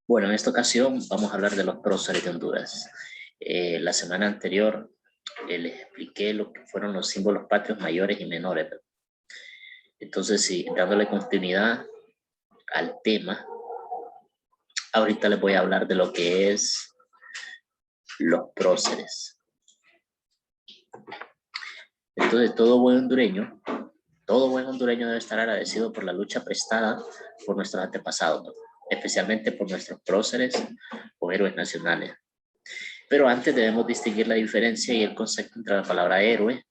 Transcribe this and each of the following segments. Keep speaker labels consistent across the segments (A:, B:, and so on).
A: Bueno, en esta ocasión vamos a hablar de los próceres de Honduras. La semana anterior les expliqué lo que fueron los símbolos patrios mayores y menores. Entonces, sí, dándole continuidad al tema, ahorita les voy a hablar de lo que es los próceres. Entonces, todo buen hondureño debe estar agradecido por la lucha prestada por nuestros antepasados, especialmente por nuestros próceres o héroes nacionales. Pero antes debemos distinguir la diferencia y el concepto entre la palabra héroe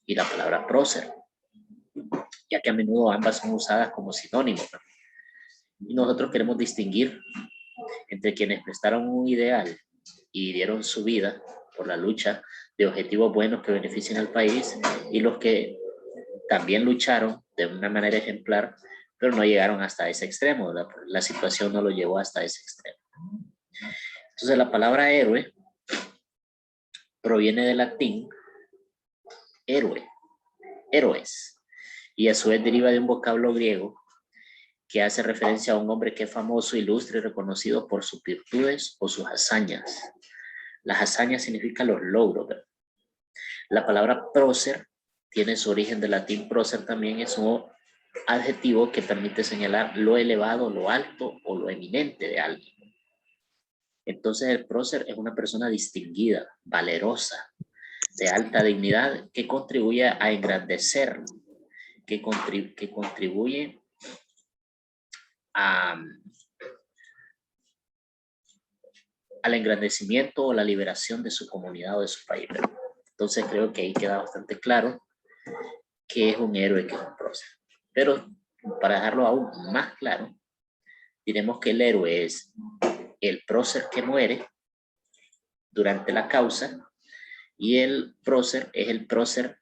A: y la palabra prócer, ya que a menudo ambas son usadas como sinónimos. Y nosotros queremos distinguir entre quienes prestaron un ideal y dieron su vida por la lucha de objetivos buenos que beneficien al país y los que también lucharon de una manera ejemplar, pero no llegaron hasta ese extremo. La situación no lo llevó hasta ese extremo. Entonces la palabra héroe proviene del latín héroe, héroes, y a su vez deriva de un vocablo griego que hace referencia a un hombre que es famoso, ilustre y reconocido por sus virtudes o sus hazañas. Las hazañas significan los logros, ¿verdad? La palabra prócer tiene su origen del latín prócer, también es un adjetivo que permite señalar lo elevado, lo alto o lo eminente de alguien. Entonces el prócer es una persona distinguida, valerosa, de alta dignidad, que contribuye a engrandecer, que contribuye al engrandecimiento o la liberación de su comunidad o de su país. Entonces creo que ahí queda bastante claro qué es un héroe y qué es un prócer. Pero para dejarlo aún más claro, diremos que el héroe es el prócer que muere durante la causa y el prócer es el prócer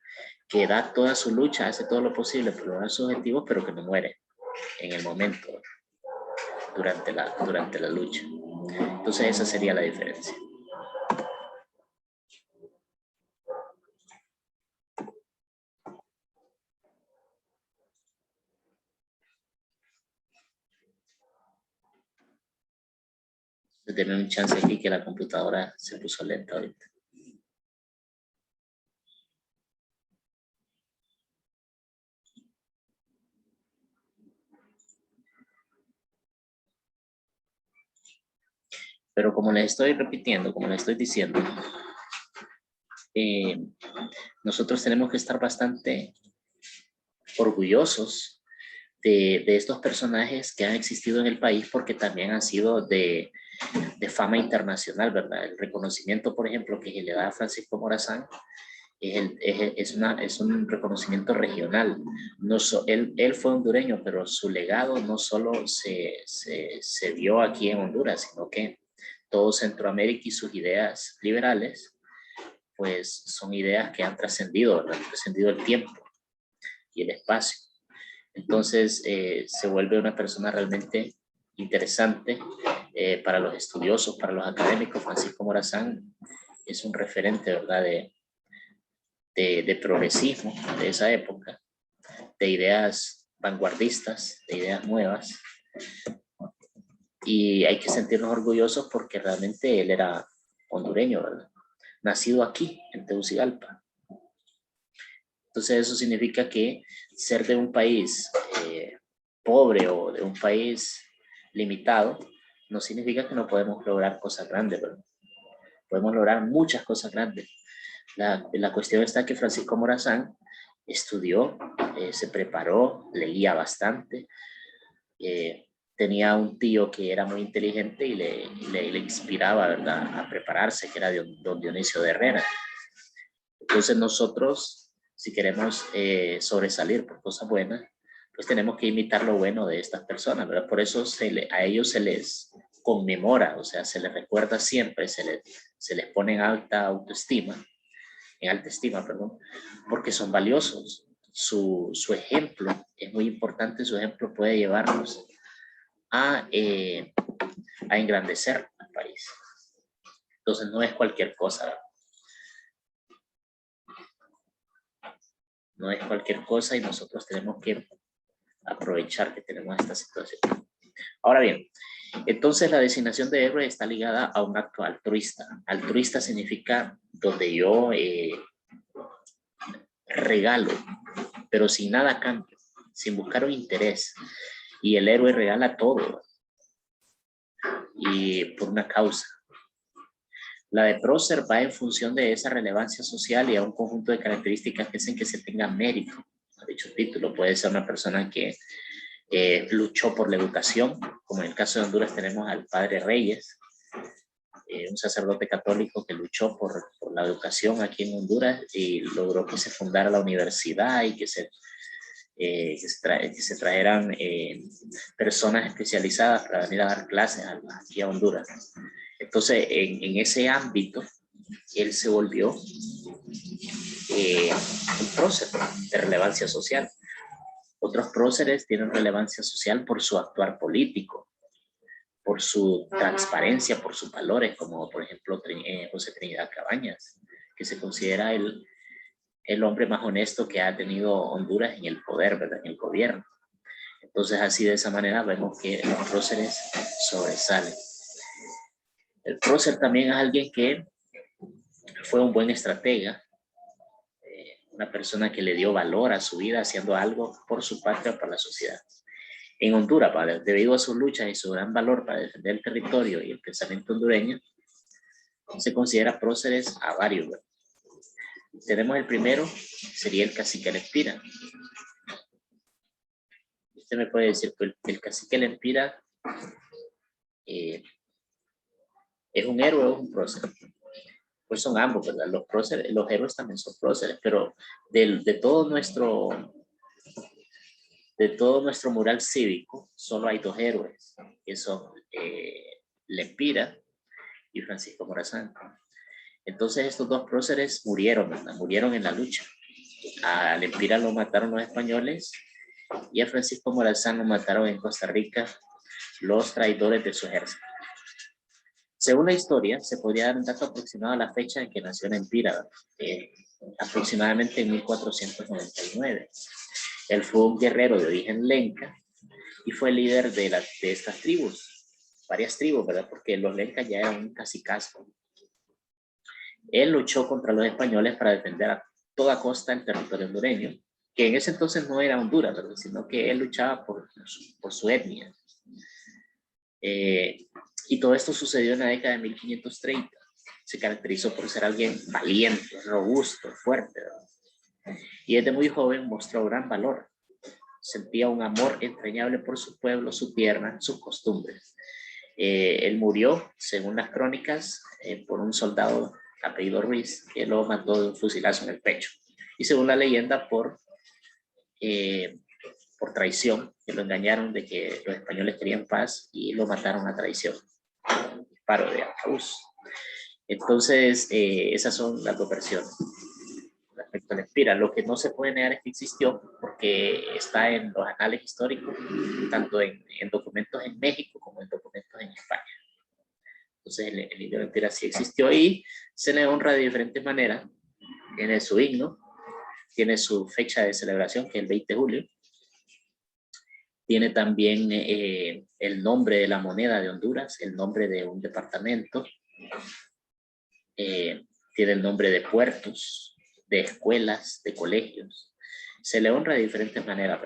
A: que da toda su lucha, hace todo lo posible por lograr sus objetivos, pero que no muere en el momento, durante la lucha. Entonces esa sería la diferencia. Denme un chance aquí que la computadora se puso lenta ahorita. Pero como les estoy repitiendo, como les estoy diciendo, nosotros tenemos que estar bastante orgullosos de estos personajes que han existido en el país, porque también han sido de fama internacional, ¿verdad? El reconocimiento, por ejemplo, que se le da a Francisco Morazán es un reconocimiento regional. No él fue hondureño, pero su legado no solo se dio aquí en Honduras, sino que todo Centroamérica y sus ideas liberales, pues son ideas que han trascendido el tiempo y el espacio. Entonces se vuelve una persona realmente interesante para los estudiosos, para los académicos. Francisco Morazán es un referente, ¿verdad?, de progresismo de esa época, de ideas vanguardistas, de ideas nuevas, y hay que sentirnos orgullosos porque realmente él era hondureño, ¿verdad?, nacido aquí en Tegucigalpa. Entonces eso significa que ser de un país pobre o de un país limitado no significa que no podemos lograr cosas grandes, ¿verdad? Podemos lograr muchas cosas grandes. La cuestión está que Francisco Morazán estudió, se preparó, leía bastante, tenía un tío que era muy inteligente y le inspiraba, ¿verdad?, a prepararse, que era don Dionisio de Herrera. Entonces nosotros, si queremos sobresalir por cosas buenas, pues tenemos que imitar lo bueno de estas personas, ¿verdad? Por eso a ellos se les conmemora, o sea, se les recuerda siempre, se les pone en alta estima, perdón, porque son valiosos. Su ejemplo es muy importante, su ejemplo puede llevarnos a engrandecer al país. Entonces no es cualquier cosa, ¿verdad? No es cualquier cosa y nosotros tenemos que aprovechar que tenemos esta situación. Ahora bien, entonces la designación de héroe está ligada a un acto altruista. Altruista significa donde yo regalo, pero sin nada a cambio, sin buscar un interés. Y el héroe regala todo y por una causa. La de prócer va en función de esa relevancia social y a un conjunto de características que hacen que se tenga mérito. Dicho título puede ser una persona que luchó por la educación, como en el caso de Honduras tenemos al padre Reyes, un sacerdote católico que luchó por la educación aquí en Honduras y logró que se fundara la universidad y que se trajeran personas especializadas para venir a dar clases aquí a Honduras. Entonces, en ese ámbito, él se volvió un prócer de relevancia social. Otros próceres tienen relevancia social por su actuar político, por su transparencia, por sus valores, como por ejemplo José Trinidad Cabañas, que se considera el hombre más honesto que ha tenido Honduras en el poder, ¿verdad? En el gobierno. Entonces, así de esa manera vemos que los próceres sobresalen. El prócer también es alguien que fue un buen estratega, una persona que le dio valor a su vida haciendo algo por su patria o por la sociedad. En Honduras, debido a sus luchas y su gran valor para defender el territorio y el pensamiento hondureño, se considera próceres a varios. Tenemos el primero, sería el cacique Lempira. Usted me puede decir que el cacique Lempira es un héroe o es un prócer. Pues son ambos, ¿verdad? Los próceres, los héroes también son próceres, pero de todo nuestro mural cívico, solo hay dos héroes, que son Lempira y Francisco Morazán. Entonces estos dos próceres murieron, ¿verdad? Murieron en la lucha. A Lempira lo mataron los españoles y a Francisco Morazán lo mataron en Costa Rica los traidores de su ejército. Según la historia, se podría dar un dato aproximado a la fecha en que nació Lempira, aproximadamente en 1499. Él fue un guerrero de origen lenca y fue líder de estas tribus, varias tribus, ¿verdad? Porque los lencas ya eran un cacicazgo. Él luchó contra los españoles para defender a toda costa el territorio hondureño, que en ese entonces no era Honduras, ¿verdad? Sino que él luchaba por su etnia. Y todo esto sucedió en la década de 1530. Se caracterizó por ser alguien valiente, robusto, fuerte, ¿verdad? Y desde muy joven mostró gran valor. Sentía un amor entrañable por su pueblo, su tierra, sus costumbres. Él murió, según las crónicas, por un soldado apellido Ruiz, que lo mató de un fusilazo en el pecho. Y según la leyenda, por traición, que lo engañaron de que los españoles querían paz y lo mataron a traición. Disparo de arcabuz. Entonces, esas son las dos versiones respecto a Lempira. Lo que no se puede negar es que existió, porque está en los anales históricos, tanto en documentos en México como en documentos en España. Entonces, el indio Lempira sí existió y se le honra de diferentes maneras. Tiene su himno, tiene su fecha de celebración, que es el 20 de julio. Tiene también el nombre de la moneda de Honduras, el nombre de un departamento. Tiene el nombre de puertos, de escuelas, de colegios. Se le honra de diferentes maneras.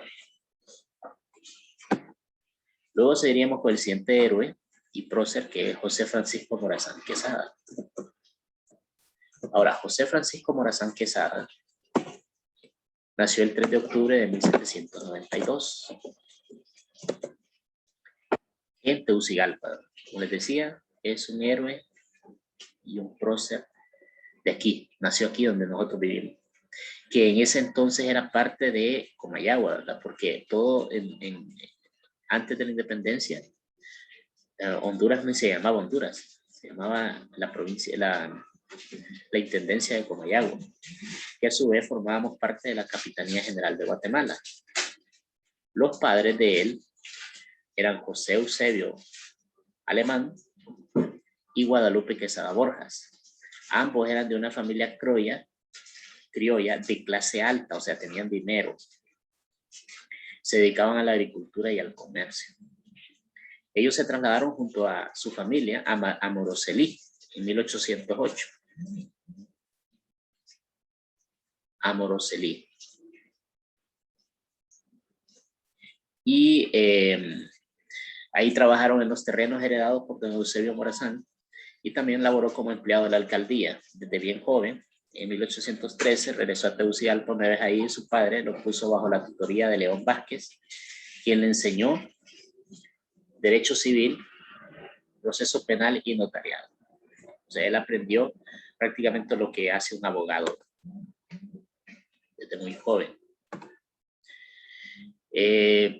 A: Luego seguiríamos con el siguiente héroe y prócer, que es José Francisco Morazán Quesada. Ahora, José Francisco Morazán Quesada nació el 3 de octubre de 1792 en Tegucigalpa. Como les decía, es un héroe y un prócer de aquí, nació aquí donde nosotros vivimos, que en ese entonces era parte de Comayagua, ¿verdad? Porque todo antes de la independencia, Honduras no se llamaba Honduras, se llamaba la provincia, la intendencia de Comayagua, que a su vez formábamos parte de la Capitanía General de Guatemala. Los padres de él eran José Eusebio Alemán y Guadalupe Quesada Borjas. Ambos eran de una familia criolla de clase alta, o sea, tenían dinero. Se dedicaban a la agricultura y al comercio. Ellos se trasladaron junto a su familia a Moroselí en 1808. A Moroselí. Y ahí trabajaron en los terrenos heredados por don Eusebio Morazán y también laboró como empleado de la alcaldía desde bien joven. En 1813 regresó a Tegucigalpa, una vez ahí su padre lo puso bajo la tutoría de León Vázquez, quien le enseñó derecho civil, proceso penal y notariado. O sea, él aprendió prácticamente lo que hace un abogado desde muy joven.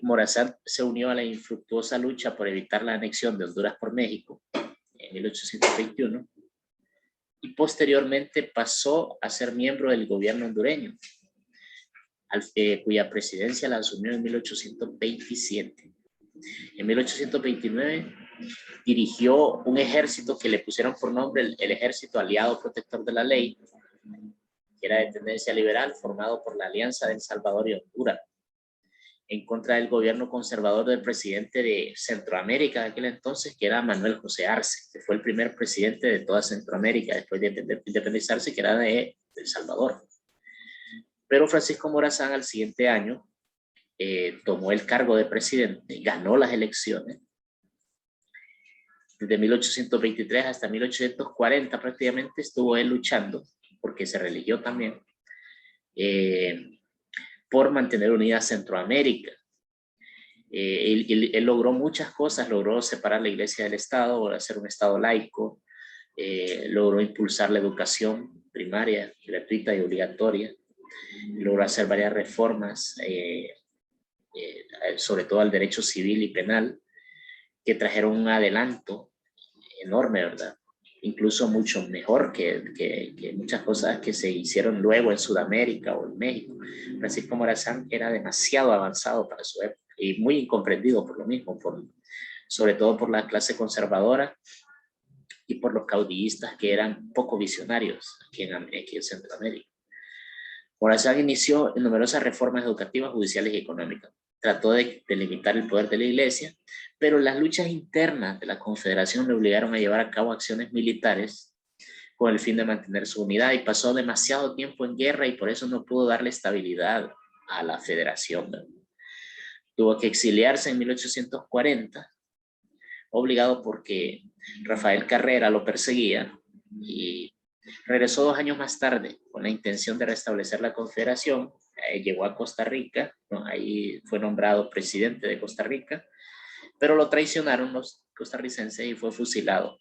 A: Morazán se unió a la infructuosa lucha por evitar la anexión de Honduras por México en 1821 y posteriormente pasó a ser miembro del gobierno hondureño, cuya presidencia la asumió en 1827. En 1829 dirigió un ejército que le pusieron por nombre el Ejército Aliado Protector de la Ley, que era de tendencia liberal, formado por la Alianza de El Salvador y Honduras, en contra del gobierno conservador del presidente de Centroamérica de aquel entonces, que era Manuel José Arce, que fue el primer presidente de toda Centroamérica después de independizarse, que era de El Salvador. Pero Francisco Morazán al siguiente año tomó el cargo de presidente, ganó las elecciones. Desde 1823 hasta 1840 prácticamente estuvo él luchando, porque se religió también, por mantener unida Centroamérica. Él logró muchas cosas, logró separar la iglesia del Estado, o hacer un Estado laico, logró impulsar la educación primaria, gratuita y obligatoria, logró hacer varias reformas, sobre todo al derecho civil y penal, que trajeron un adelanto enorme, ¿verdad? Incluso mucho mejor que muchas cosas que se hicieron luego en Sudamérica o en México. Francisco Morazán era demasiado avanzado para su época y muy incomprendido por lo mismo, sobre todo por la clase conservadora y por los caudillistas que eran poco visionarios aquí en Centroamérica. Morazán inició numerosas reformas educativas, judiciales y económicas. Trató de limitar el poder de la iglesia, pero las luchas internas de la Confederación le obligaron a llevar a cabo acciones militares con el fin de mantener su unidad, y pasó demasiado tiempo en guerra y por eso no pudo darle estabilidad a la federación. Tuvo que exiliarse en 1840, obligado porque Rafael Carrera lo perseguía, y regresó 2 años más tarde con la intención de restablecer la Confederación. Llegó a Costa Rica, ¿no? Ahí fue nombrado presidente de Costa Rica, pero lo traicionaron los costarricenses y fue fusilado.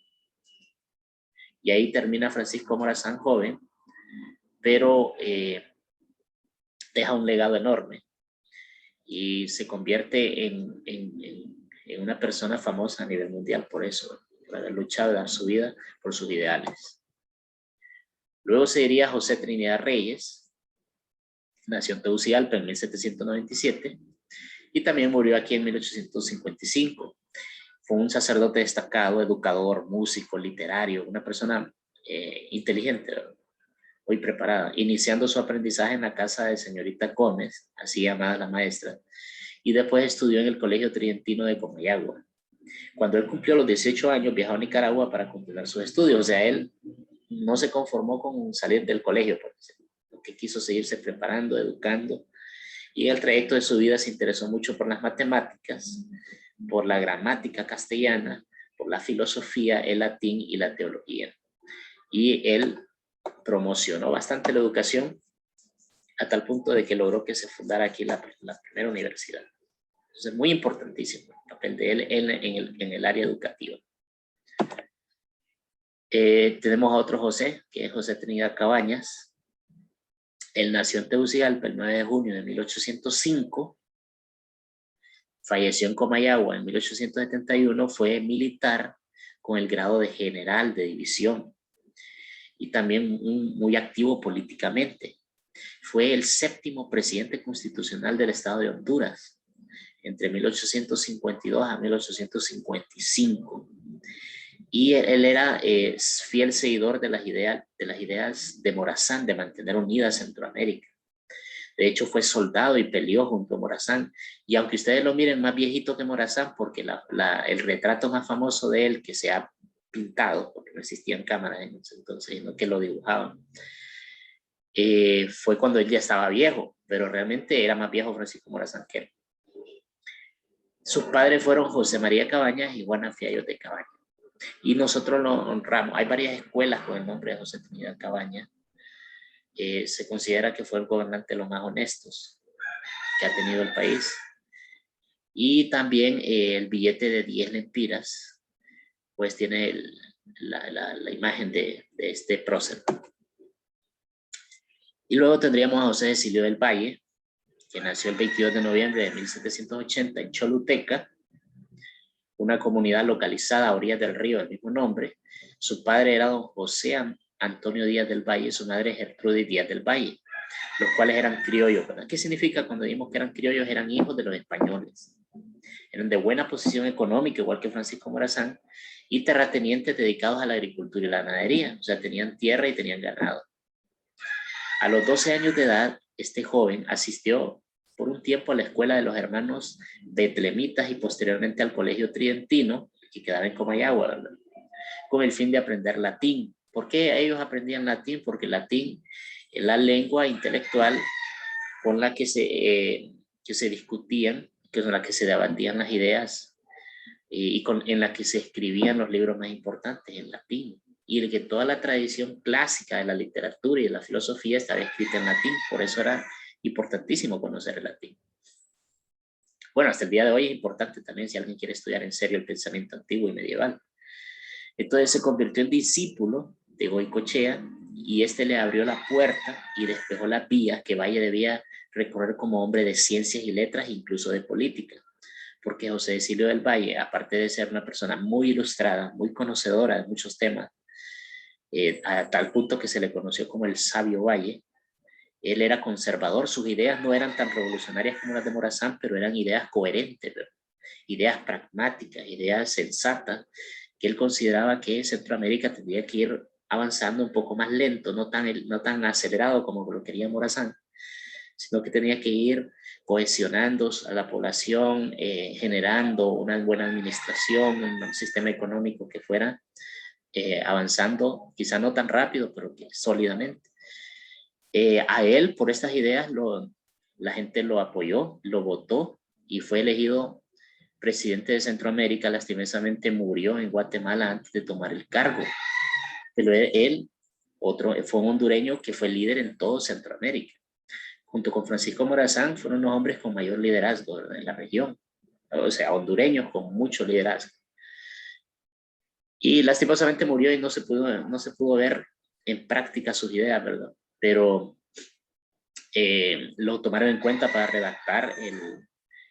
A: Y ahí termina Francisco Morazán joven, pero deja un legado enorme y se convierte en una persona famosa a nivel mundial por eso, por haber luchado y dar su vida por sus ideales. Luego se diría José Trinidad Reyes, nació en Tegucigalpa en 1797 y también murió aquí en 1855. Fue un sacerdote destacado, educador, músico, literario, una persona inteligente, muy preparada, iniciando su aprendizaje en la casa de señorita Gómez, así llamada la maestra, y después estudió en el Colegio Tridentino de Comayagua. Cuando él cumplió los 18 años, viajó a Nicaragua para completar sus estudios. O sea, él no se conformó con salir del colegio, porque quiso seguirse preparando, educando, y en el trayecto de su vida se interesó mucho por las matemáticas, por la gramática castellana, por la filosofía, el latín y la teología. Y él promocionó bastante la educación a tal punto de que logró que se fundara aquí la primera universidad. Entonces, muy importantísimo el papel de él en el área educativa. Tenemos a otro José, que es José Trinidad Cabañas. Él nació en Tegucigalpa el 9 de junio de 1805. Falleció en Comayagua en 1871. Fue militar con el grado de general de división y también muy activo políticamente. Fue el 7º presidente constitucional del estado de Honduras entre 1852 a 1855. Y él era fiel seguidor de las ideas de Morazán de mantener unida Centroamérica. De hecho, fue soldado y peleó junto a Morazán. Y aunque ustedes lo miren más viejito que Morazán, porque el retrato más famoso de él que se ha pintado, porque no existían cámaras en ese entonces, sino que lo dibujaban, fue cuando él ya estaba viejo, pero realmente era más viejo Francisco Morazán que él. Sus padres fueron José María Cabañas y Juana Fiallos de Cabañas. Y nosotros lo honramos. Hay varias escuelas con el nombre de José Trinidad Cabañas. Se considera que fue el gobernante de los más honestos que ha tenido el país. Y también el billete de 10 lempiras, pues tiene la imagen de este prócer. Y luego tendríamos a José Cecilio del Valle, que nació el 22 de noviembre de 1780 en Choluteca, una comunidad localizada a orillas del río del mismo nombre. Su padre era don José Antonio Díaz del Valle y su madre Gertrudis Díaz del Valle, los cuales eran criollos, ¿verdad? ¿Qué significa cuando decimos que eran criollos? Eran hijos de los españoles. Eran de buena posición económica, igual que Francisco Morazán, y terratenientes dedicados a la agricultura y la ganadería. O sea, tenían tierra y tenían ganado. A los 12 años de edad, este joven asistió por un tiempo a la escuela de los hermanos betlemitas y posteriormente al colegio tridentino, que quedaba en Comayagua, ¿verdad? Con el fin de aprender latín. ¿Por qué ellos aprendían latín? Porque el latín es la lengua intelectual con la que se discutían, con la que se debatían las ideas en la que se escribían los libros más importantes en latín. Y de que toda la tradición clásica de la literatura y de la filosofía estaba escrita en latín. Por eso era importantísimo conocer el latín. Bueno, hasta el día de hoy es importante también si alguien quiere estudiar en serio el pensamiento antiguo y medieval. Entonces se convirtió en discípulo de Goicoechea y este le abrió la puerta y despejó las vías que Valle debía recorrer como hombre de ciencias y letras, incluso de política. Porque José Cecilio del Valle, aparte de ser una persona muy ilustrada, muy conocedora de muchos temas, a tal punto que se le conoció como el Sabio Valle, él era conservador. Sus ideas no eran tan revolucionarias como las de Morazán, pero eran ideas coherentes, ¿verdad? Ideas pragmáticas, ideas sensatas, que él consideraba que Centroamérica tendría que ir avanzando un poco más lento, no tan acelerado como lo quería Morazán, sino que tenía que ir cohesionando a la población, generando una buena administración, un sistema económico que fuera avanzando, quizá no tan rápido, pero que sólidamente. A él, por estas ideas, la gente lo apoyó, lo votó y fue elegido presidente de Centroamérica. Lastimosamente murió en Guatemala antes de tomar el cargo. Pero él fue un hondureño que fue líder en todo Centroamérica. Junto con Francisco Morazán, fueron los hombres con mayor liderazgo, ¿verdad?, en la región. O sea, hondureños con mucho liderazgo. Y lastimosamente murió y no se pudo ver en práctica sus ideas, ¿verdad? Pero lo tomaron en cuenta para redactar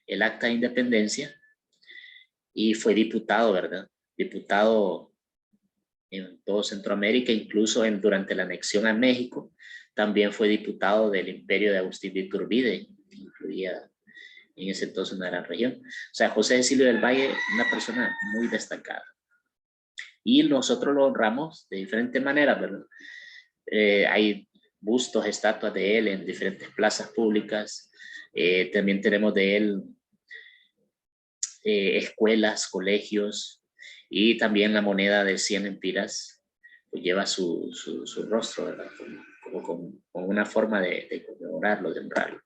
A: el acta de independencia y fue diputado, ¿verdad? Diputado en todo Centroamérica, incluso durante la anexión a México, también fue diputado del imperio de Agustín de Iturbide, que incluía en ese entonces una gran región. O sea, José Cecilio del Valle, una persona muy destacada. Y nosotros lo honramos de diferentes maneras, ¿verdad? Hay bustos, estatuas de él en diferentes plazas públicas. También tenemos de él escuelas, colegios, y también la moneda de 100 lempiras pues lleva su rostro, ¿verdad? Como una forma de conmemorarlo, de honrarlo.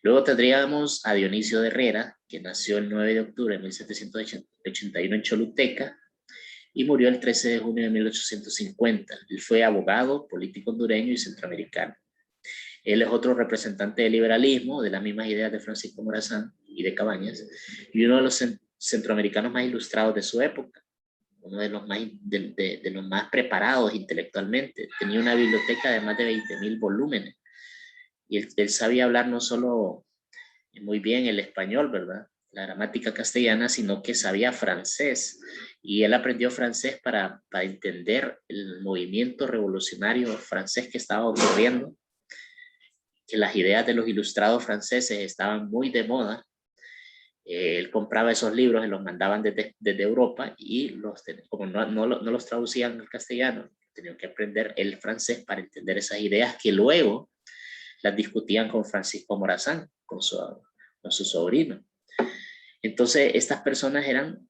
A: Luego tendríamos a Dionisio de Herrera, que nació el 9 de octubre de 1781 en Choluteca y murió el 13 de junio de 1850. Él fue abogado, político hondureño y centroamericano. Él es otro representante del liberalismo, de las mismas ideas de Francisco Morazán y de Cabañas, y uno de los centroamericanos más ilustrados de su época, uno de los más preparados intelectualmente. Tenía una biblioteca de más de 20,000 volúmenes, y él sabía hablar no solo muy bien el español, ¿verdad?, la gramática castellana, sino que sabía francés, y él aprendió francés para entender el movimiento revolucionario francés que estaba ocurriendo, que las ideas de los ilustrados franceses estaban muy de moda. Él compraba esos libros y los mandaban desde Europa, y como no los traducían al castellano, tenían que aprender el francés para entender esas ideas que luego las discutían con Francisco Morazán, con su sobrino. Entonces, estas personas eran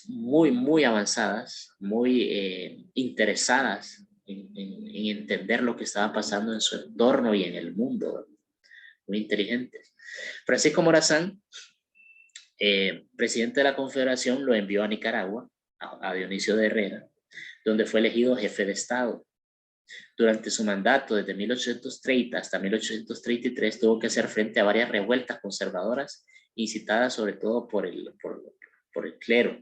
A: muy avanzadas, muy interesadas en entender lo que estaba pasando en su entorno y en el mundo, muy inteligentes. Francisco Morazán, presidente de la Confederación, lo envió a Nicaragua, a Dionisio de Herrera, donde fue elegido jefe de Estado. Durante su mandato, desde 1830 hasta 1833, tuvo que hacer frente a varias revueltas conservadoras, incitadas sobre todo por el clero.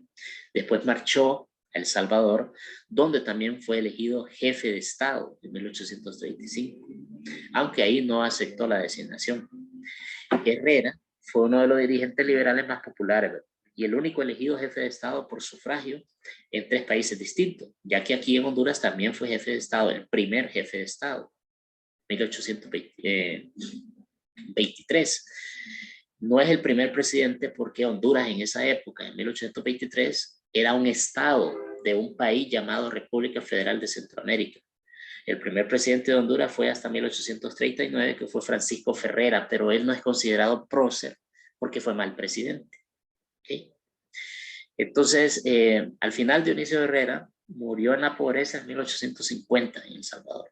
A: Después marchó a El Salvador, donde también fue elegido jefe de Estado en 1835, aunque ahí no aceptó la designación. Herrera fue uno de los dirigentes liberales más populares, ¿verdad? Y el único elegido jefe de Estado por sufragio en 3 países distintos, ya que aquí en Honduras también fue jefe de Estado, el primer jefe de Estado, 1823. No es el primer presidente porque Honduras en esa época, en 1823, era un estado de un país llamado República Federal de Centroamérica. El primer presidente de Honduras fue hasta 1839, que fue Francisco Ferrera, pero él no es considerado prócer porque fue mal presidente. ¿Okay? Entonces, al final Dionisio Herrera murió en la pobreza en 1850 en El Salvador.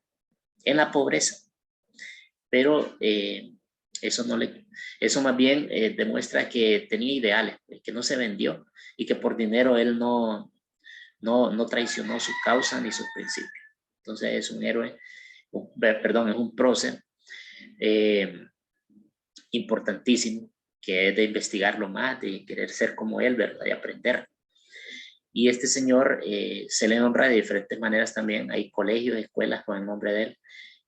A: En la pobreza. Pero eso más bien demuestra que tenía ideales, que no se vendió y que por dinero él no traicionó su causa ni sus principios. Entonces es un héroe, es un prócer importantísimo, que es de investigarlo más, de querer ser como él, ¿verdad? De aprender. Y este señor se le honra de diferentes maneras también. Hay colegios, escuelas con el nombre de él,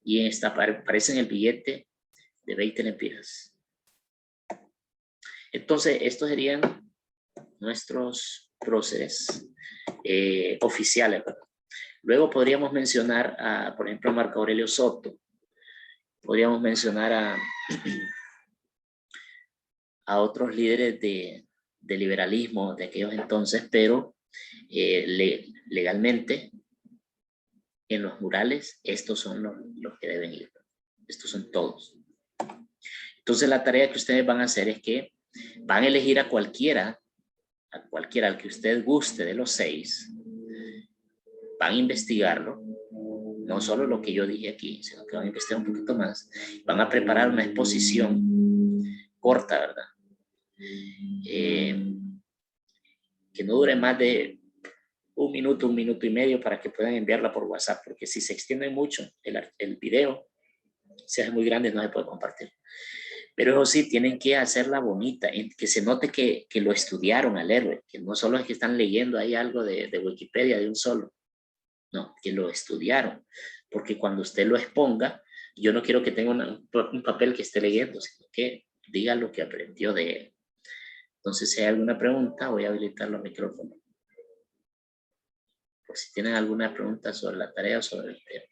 A: y aparece en el billete de 20 lempiras. Entonces, estos serían nuestros próceres oficiales, ¿verdad? Luego podríamos mencionar, por ejemplo, a Marco Aurelio Soto. Podríamos mencionar a otros líderes de liberalismo de aquellos entonces, pero legalmente, en los murales, estos son los que deben ir. Estos son todos. Entonces, la tarea que ustedes van a hacer es que van a elegir a cualquiera al que usted guste de los 6, van a investigarlo, no solo lo que yo dije aquí, sino que van a investigar un poquito más, van a preparar una exposición corta, ¿verdad? Que no dure más de 1 minuto, 1 minuto y medio, para que puedan enviarla por WhatsApp, porque si se extiende mucho el video, se hace muy grande, no se puede compartir. Pero eso sí, tienen que hacerla bonita, que se note que lo estudiaron al héroe, que no solo es que están leyendo ahí algo de Wikipedia de un solo, no, que lo estudiaron, porque cuando usted lo exponga, yo no quiero que tenga un papel que esté leyendo, sino que diga lo que aprendió de él. Entonces, si hay alguna pregunta, voy a habilitar los micrófonos. Por si tienen alguna pregunta sobre la tarea o sobre el tema.